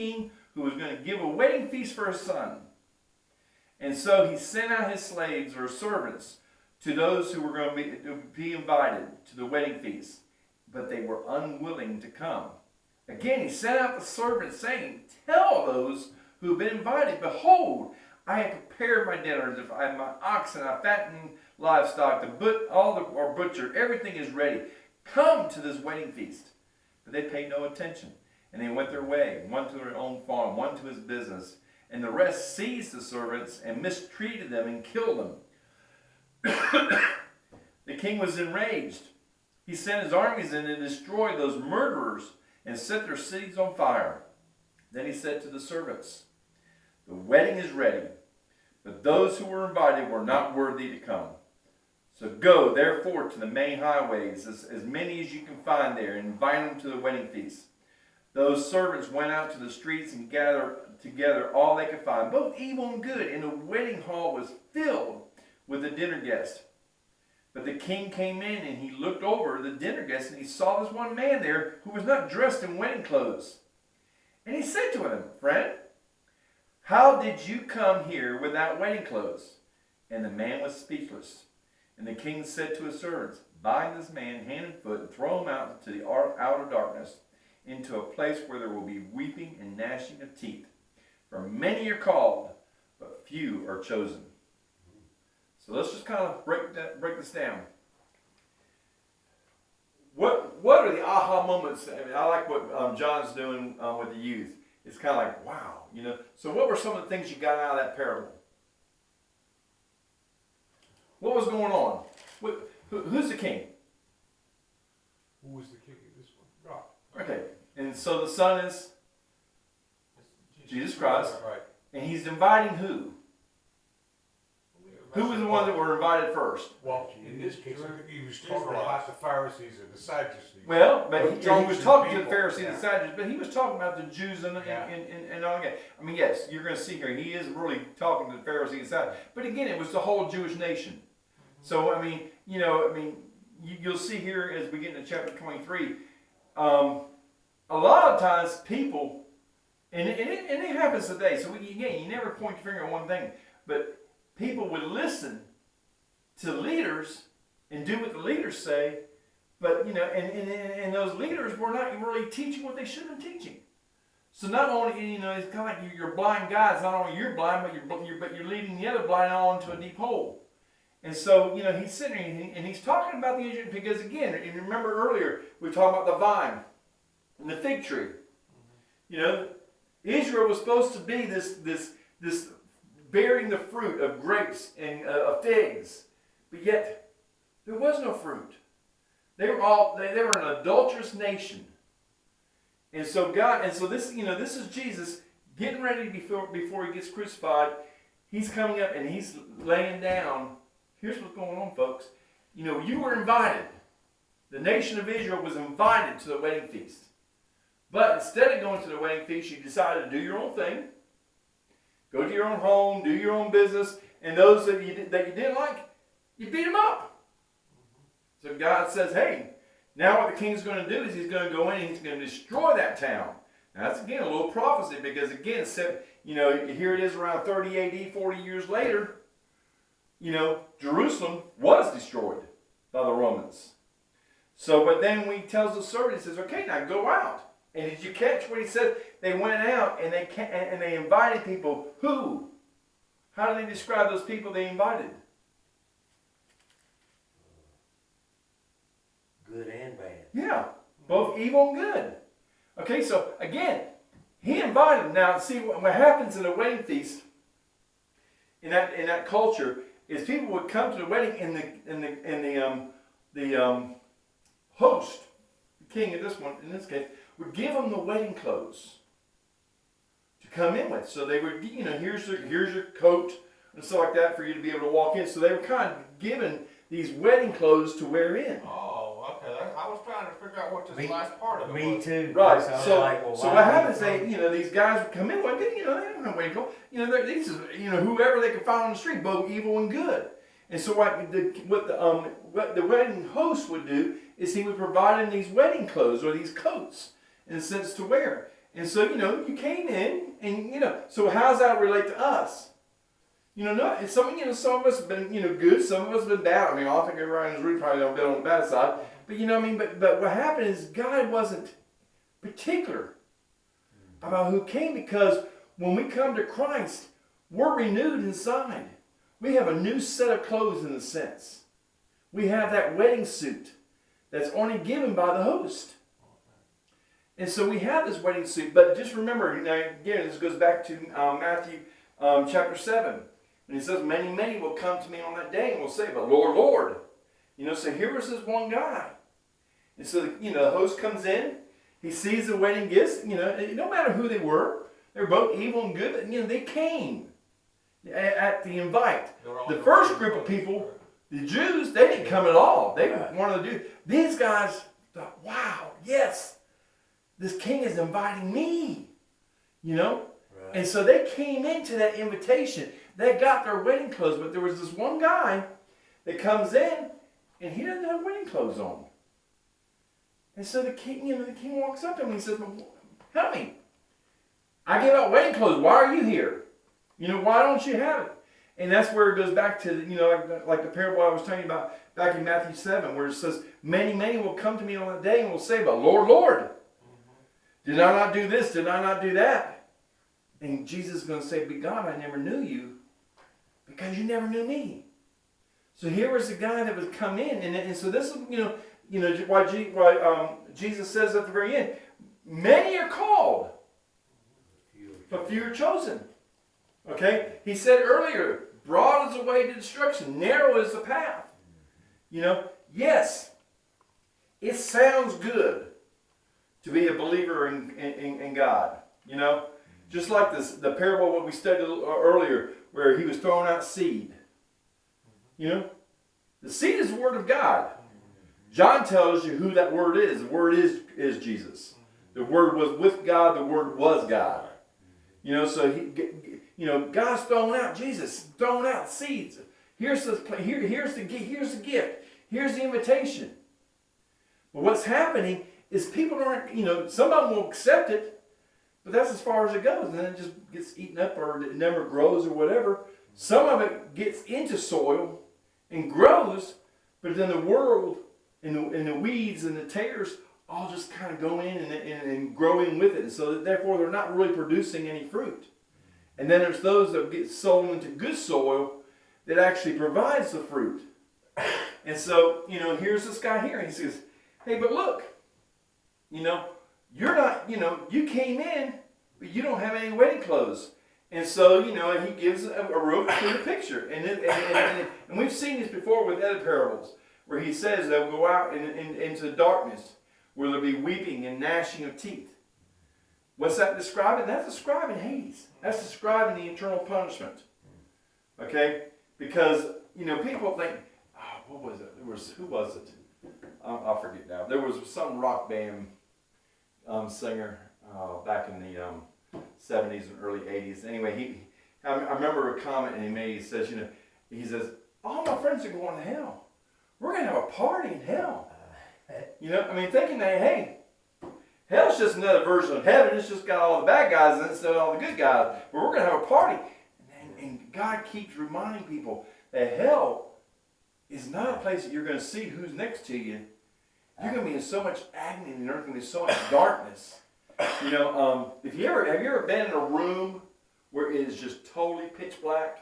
king who was going to give a wedding feast for his son. And so he sent out his slaves or servants to those who were going to be invited to the wedding feast. But they were unwilling to come. Again, he sent out the servants saying, tell those who have been invited, behold, I have prepared my dinners. If I have my oxen, I fatten livestock, or butcher, everything is ready. Come to this wedding feast. But they paid no attention. And they went their way, one to their own farm, one to his business. And the rest seized the servants and mistreated them and killed them. The king was enraged. He sent his armies in to destroy those murderers and set their cities on fire. Then he said to the servants, the wedding is ready, but those who were invited were not worthy to come. So go, therefore, to the main highways, as many as you can find there, and invite them to the wedding feast. Those servants went out to the streets and gathered together all they could find, both evil and good, and the wedding hall was filled with the dinner guests. But the king came in and he looked over the dinner guests and he saw this one man there who was not dressed in wedding clothes. And he said to him, friend, how did you come here without wedding clothes? And the man was speechless. And the king said to his servants, bind this man hand and foot and throw him out into the outer darkness, into a place where there will be weeping and gnashing of teeth. For many are called, but few are chosen. So let's just kind of break this down. What are the aha moments? I mean, I like what John's doing with the youth. It's kind of like, wow, you know. So what were some of the things you got out of that parable? What was going on? Who's the king? Who was the king of this one? God. Okay, and so the son is Jesus Christ, Right. and he's inviting who? Who was the ones that were invited first? Well, in this case, he was talking about the Pharisees and the Sadducees. Well, but he was talking to the people. Pharisees and Yeah. Sadducees, but he was talking about the Jews and all that. I mean, yes, you're going to see here, he is really talking to the Pharisees and Sadducees. But again, it was the whole Jewish nation. So, I mean, you'll see here as we get into chapter 23, a lot of times people, and it happens today, so again, you never point your finger at one thing, but people would listen to leaders and do what the leaders say, but and those leaders were not really teaching what they should have been teaching. So not only it's kind of like you're blind guides. Not only you're blind, but you're leading the other blind on into a deep hole. And so he's sitting there and he's talking about the Israel because again, and remember earlier we were talking about the vine and the fig tree. Israel was supposed to be this bearing the fruit of grapes and of figs, but yet there was no fruit. They were an adulterous nation, and so this is Jesus getting ready before he gets crucified. He's coming up and he's laying down. Here's what's going on, folks. You were invited. The nation of Israel was invited to the wedding feast, but instead of going to the wedding feast, you decided to do your own thing. Go to your own home, do your own business, and those that you didn't like, you beat them up. So God says, hey, now what the king's going to do is he's going to go in and he's going to destroy that town. Now that's again a little prophecy because again, here it is around 30 AD, 40 years later, Jerusalem was destroyed by the Romans. So, but then when he tells the servant, he says, okay, now go out. And did you catch what he said? They went out and they invited people. Who? How do they describe those people they invited? Good and bad. Yeah, both evil and good. Okay, so again, he invited them. Now, see what happens in a wedding feast in that culture is people would come to the wedding and the host, the king of in this case, would give them the wedding clothes to come in with. So they would, here's your coat and stuff like that for you to be able to walk in. So they were kind of given these wedding clothes to wear in. Oh, okay. I was trying to figure out what this last part of it was. Me too. Right. So what happens? These guys would come in. Well, they don't have wedding clothes. These is whoever they could find on the street, both evil and good. And so what the wedding host would do is he would provide them these wedding clothes or these coats, in a sense, to wear. And so, you came in, and, so how does that relate to us? Some of us have been, good, some of us have been bad. I mean, I think everybody in this room probably don't been on the bad side. But, but what happened is God wasn't particular about who came, because when we come to Christ, we're renewed inside. We have a new set of clothes in a sense. We have that wedding suit that's only given by the host. And so we have this wedding suit. But just remember, again, this goes back to Matthew chapter 7. And he says, many, many will come to me on that day and will say, but Lord, Lord. So here was this one guy. And so, the host comes in. He sees the wedding gifts. No matter who they were both evil and good. But, they came at the invite. The first group of people, the Jews, they didn't come at all. They wanted to do. These guys thought, wow, yes, this king is inviting me. Right. And so they came into that invitation. They got their wedding clothes, but there was this one guy that comes in, and he doesn't have wedding clothes on. And so the king walks up to him and he says, well, help me. I give out wedding clothes. Why are you here? Why don't you have it? And that's where it goes back to, like the parable I was telling you about back in Matthew 7, where it says, many, many will come to me on that day and will say, but Lord, Lord, did I not do this? Did I not do that? And Jesus is going to say, but God, I never knew you, because you never knew me. So here was the guy that would come in, and so this is, why Jesus says at the very end, many are called, but few are chosen. Okay? He said earlier, broad is the way to destruction, narrow is the path. Yes, it sounds good to be a believer in God. Just like the parable what we studied earlier, where he was throwing out seed. The seed is the word of God. John tells you who that word is. The word is Jesus. The word was with God. The word was God. So God's throwing out Jesus, throwing out seeds. Here's the gift. Here's the invitation. But what's happening is people aren't, some of them will accept it, but that's as far as it goes. And then it just gets eaten up, or it never grows or whatever. Some of it gets into soil and grows, but then the world and the weeds and the tares all just kind of go in and grow in with it. And so therefore they're not really producing any fruit. And then there's those that get sown into good soil that actually provides the fruit. And so, here's this guy here. And he says, hey, but look, you're not, you came in, but you don't have any wedding clothes. And so, he gives a real clear picture. And we've seen this before with other parables, where he says they'll go out into the darkness, where there'll be weeping and gnashing of teeth. What's that describing? That's describing Hades. That's describing the eternal punishment. Okay? Because, people think, what was it? Who was it? I'll forget now. There was some rock band singer back in the 70s and early 80s. Anyway, I remember a comment he made. He says, all my friends are going to hell. We're going to have a party in hell. Thinking that, hey, hell's just another version of heaven. It's just got all the bad guys in it instead of all the good guys. But we're going to have a party. And God keeps reminding people that hell is not a place that you're going to see who's next to you. You're going to be in so much agony, and there's going to be so much darkness. Have you ever been in a room where it is just totally pitch black?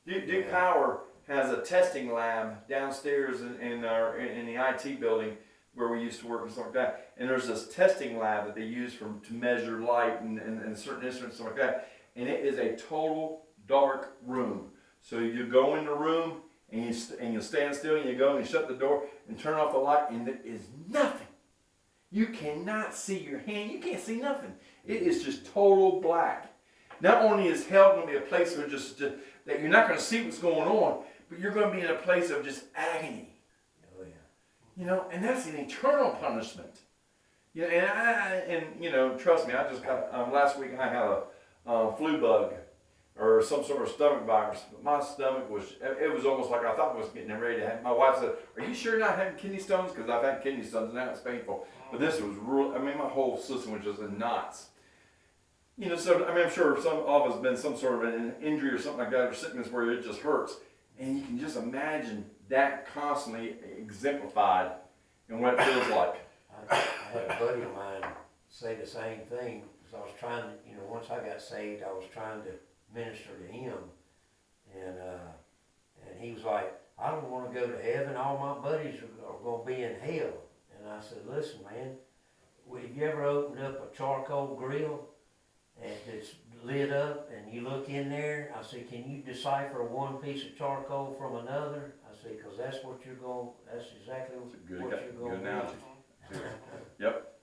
Duke Power has a testing lab downstairs in the IT building where we used to work and stuff like that. And there's this testing lab that they use to measure light and certain instruments and stuff like that. And it is a total dark room. So you go in the room and you stand still and you go and you shut the door and turn off the light, and there is nothing. You cannot see your hand. You can't see nothing. It is just total black. Not only is hell going to be a place where just that you're not going to see what's going on, but you're going to be in a place of just agony. Oh yeah. And that's an eternal punishment. Trust me, I just got last week I had a flu bug or some sort of stomach virus. But my stomach was almost like I thought I was getting ready to have. My wife said, "Are you sure you're not having kidney stones? Because I've had kidney stones and now it's painful." But this was real. I mean, my whole system was just in knots. You know, so I mean, I'm sure some of us have been some sort of an injury or something like that, or sickness where it just hurts, and you can just imagine that constantly exemplified in what it feels like. I had a buddy of mine say the same thing, because I was trying to, you know, once I got saved, I was trying to minister to him, and he was like, I don't want to go to heaven, all my buddies are going to be in hell. And I said, listen, man, have you ever opened up a charcoal grill and it's lit up and you look in there? I said, can you decipher one piece of charcoal from another? I said, because that's exactly Good, what you're going good to analogy. do. Yep,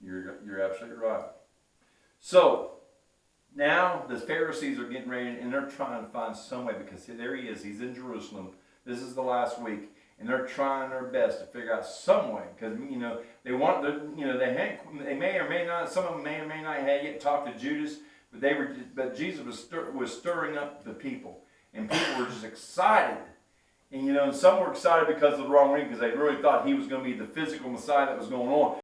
you're absolutely right. So now the Pharisees are getting ready, and they're trying to find some way, because there he is. He's in Jerusalem. This is the last week, and they're trying their best to figure out some way, because you know they want the, you know, they may or may not. Some of them may or may not have yet talked to Judas, but Jesus was stirring up the people, and people were just excited. And you know, some were excited because of the wrong reason, because they really thought he was going to be the physical Messiah that was going on.